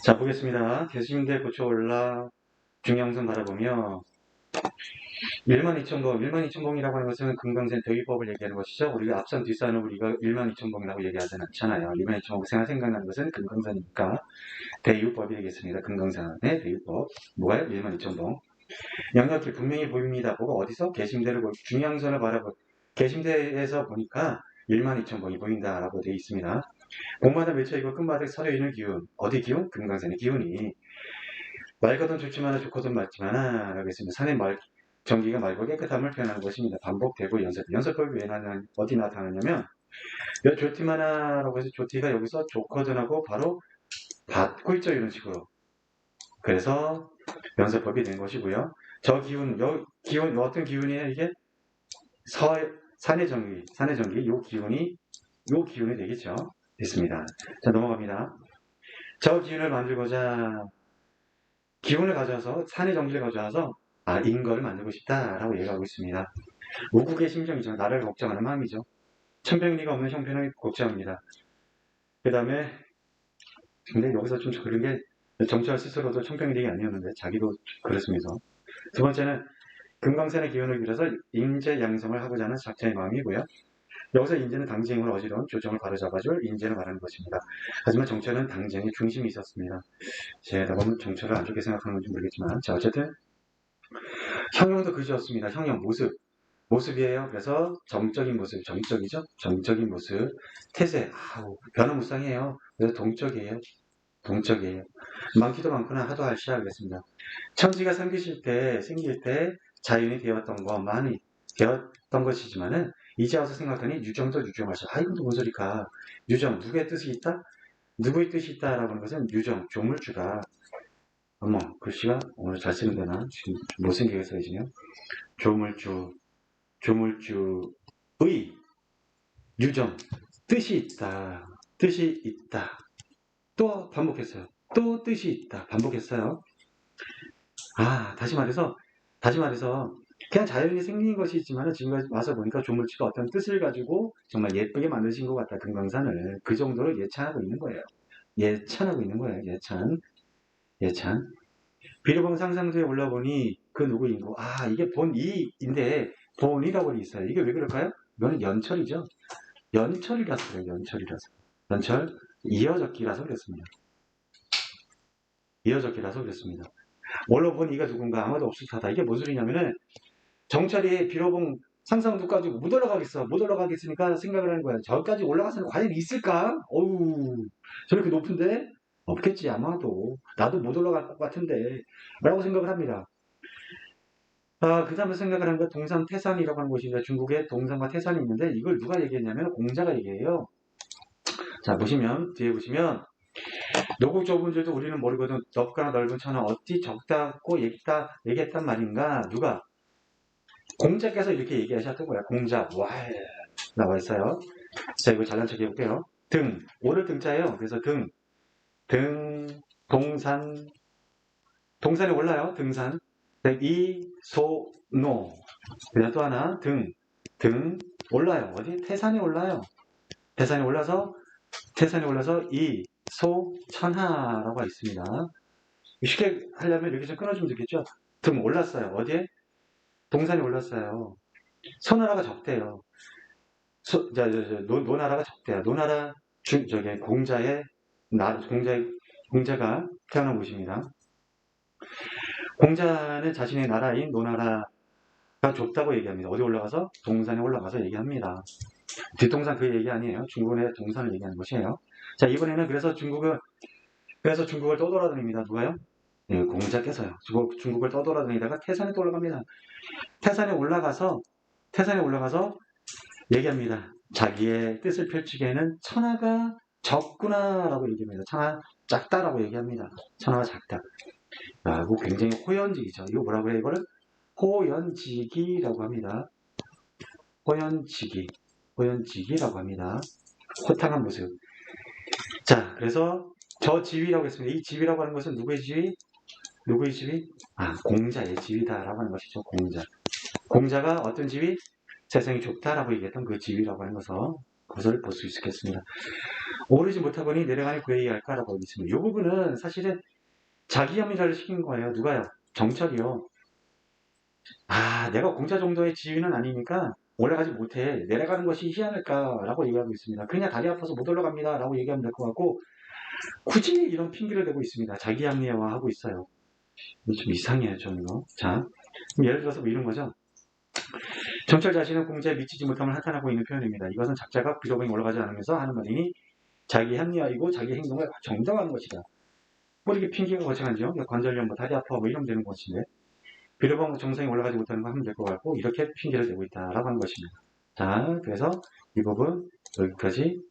자, 보겠습니다. 개수임대 고쳐 올라 중량선 바라보며 12,000봉, 12,000봉이라고 하는 것은 금강산 대위법을 얘기하는 것이죠. 우리가 앞선 뒷산을 우리가 12,000봉이라고 얘기하지 않잖아요. 12,000봉 생각나는 것은 금강산이니까 대위법이 되겠습니다. 금강산의 대위법. 뭐가요? 12,000봉. 양각기 분명히 보입니다. 보고 어디서? 개심대를 보고 중량선을 바라보고 개심대에서 보니까 12,000봉이 보인다라고 되어 있습니다. 봉마다 맺혀있고 끝마다 서려있는 기운. 어디 기운? 금강산의 기운이. 맑거든 좋지만은 좋거든 맞지만은 라고 했습니다. 산의 전기가 맑고 깨끗함을 표현하는 것입니다. 반복되고 연습. 연습법이 왜 어디 나타나냐면 좋티마나라고 해서 좋티가 여기서 좋거든하고 바로 받고 있죠. 이런 식으로. 그래서 연습법이 된 것이고요. 저 기운, 기운 어떤 기운이에요? 이게 산의 전기, 요 기운이 되겠죠. 됐습니다. 자, 넘어갑니다. 저 기운을 만들고자 기운을 가져와서 산의 전기를 가져와서 인거를 만들고 싶다라고 얘기하고 있습니다. 우국의 심정이죠. 나를 걱정하는 마음이죠. 천병리가 없는 형편을 걱정합니다. 그 다음에 근데 여기서 좀 그런 게 정치할 스스로도 천병리가 아니었는데 자기도 그랬습니다. 두 번째는 금강산의 기운을 빌어서 인재 양성을 하고자 하는 작자의 마음이고요. 여기서 인재는 당쟁을 어지러운 조정을 바로잡아줄 인재를 말하는 것입니다. 하지만 정철은 당쟁의 중심이 있었습니다. 제가 보면 정철을 안 좋게 생각하는 건지 모르겠지만 자 어쨌든 형용도 그지였습니다. 형용 모습이에요. 그래서 정적인 모습, 정적이죠. 정적인 모습. 태세, 변화무쌍이에요. 그래서 동적이에요. 많기도 많구나 하도 할시야 그랬습니다. 천지가 생길 때 자연이 되었던 것이지만은 이제 와서 생각하니 유정도 유정하셔. 이건 또 뭔 소리까. 유정, 누구의 뜻이 있다? 누구의 뜻이 있다라고 하는 것은 유정, 조물주가 어머, 글씨가 오늘 잘 쓰는 데나 지금 못생기게 써지네요. 조물주의 유정 뜻이 있다. 뜻이 있다. 또 반복했어요. 또 뜻이 있다. 반복했어요. 다시 말해서 그냥 자연이 생긴 것이 있지만 지금 와서 보니까 조물주가 어떤 뜻을 가지고 정말 예쁘게 만드신 것 같다. 금강산을 그 정도로 예찬하고 있는 거예요. 예찬하고 있는 거예요. 예찬. 비료봉 상상도에 올라보니 그 누구인고 이게 본이인데 본이라고 있어요. 이게 왜 그럴까요? 이거는 연철이죠. 연철이라서 그래요. 연철 이어적기라서 그랬습니다. 올라본 이가 누군가 아무도 없을 타다. 이게 뭔 소리냐면은 정철이 비료봉 상상도 가지고 못 올라가겠으니까 생각을 하는 거야. 저까지 올라가서는 과연 있을까? 어우 저렇게 높은데 없겠지 아마도. 나도 못 올라갈 것 같은데 라고 생각을 합니다. 그 다음에 생각을 하는 게 동산 태산이라고 하는 곳입니다. 중국에 동산과 태산이 있는데 이걸 누가 얘기했냐면 공자가 얘기해요. 자 뒤에 보시면 노국 좁은 줄도 우리는 모르거든 넓거나 넓은 천하 어찌 적다고 얘기했단 말인가. 누가? 공자께서 이렇게 얘기하셨던 거야. 공자 와 나와 있어요. 자 이거 잘난 척 해볼게요. 오를 등자예요. 그래서 동산에 올라요. 등산 이소노 그다음 또 하나 등 올라요. 어디? 태산에 올라요. 태산에 올라서 이소천하라고 있습니다. 쉽게 하려면 이렇게 좀 끊어주면 되겠죠. 등 올랐어요. 어디에? 동산에 올랐어요. 소나라가 적대요. 노나라가 적대야. 노나라 저기 공자가 태어난 곳입니다. 공자는 자신의 나라인 노나라가 좁다고 얘기합니다. 어디 올라가서? 동산에 올라가서 얘기합니다. 뒷동산 그 얘기 아니에요. 중국의 동산을 얘기하는 것이에요. 자, 이번에는 그래서 중국을 떠돌아다닙니다. 누가요? 네, 공자께서요. 중국을 떠돌아다니다가 태산에 또 올라갑니다. 태산에 올라가서 얘기합니다. 자기의 뜻을 펼치기에는 천하가 적구나라고 얘기합니다. 천하 작다라고 얘기합니다. 천하가 작다. 라고 굉장히 호연지기죠. 이거 뭐라고 해요? 이거를 호연지기라고 합니다. 호연지기라고 합니다. 호탕한 모습. 자, 그래서 저 지위라고 했습니다. 이 지위라고 하는 것은 누구의 지위? 공자의 지위다라고 하는 것이죠. 공자가 어떤 지위? 세상이 좁다라고 얘기했던 그 지위라고 하는 것은 것을 볼 수 있겠습니다. 오르지 못하거니 내려가니 구해야 할까라고 하고 있습니다. 이 부분은 사실은 자기 합리화를 시킨 거예요. 누가요? 정철이요. 아, 내가 공자 정도의 지위는 아니니까 올라가지 못해. 내려가는 것이 희한할까라고 얘기하고 있습니다. 그냥 다리 아파서 못 올라갑니다라고 얘기하면 될 것 같고 굳이 이런 핑계를 대고 있습니다. 자기 합리화하고 있어요. 좀 이상해요, 좀 이거. 자, 그럼 예를 들어서 뭐 이런 거죠. 정철 자신은 공자에 미치지 못함을 한탄하고 있는 표현입니다. 이것은 작자가 부족이 올라가지 않으면서 하는 말이니 자기 합리화이고 자기 행동을 정당화하는 것이다. 뭐 이렇게 핑계가 거창하죠. 관절염, 뭐 다리 아파, 뭐 이러면 되는 것인데 비료방 정상에 올라가지 못하는 거 하면 될 것 같고 이렇게 핑계를 대고 있다라고 하는 것입니다. 자, 그래서 이 부분 여기까지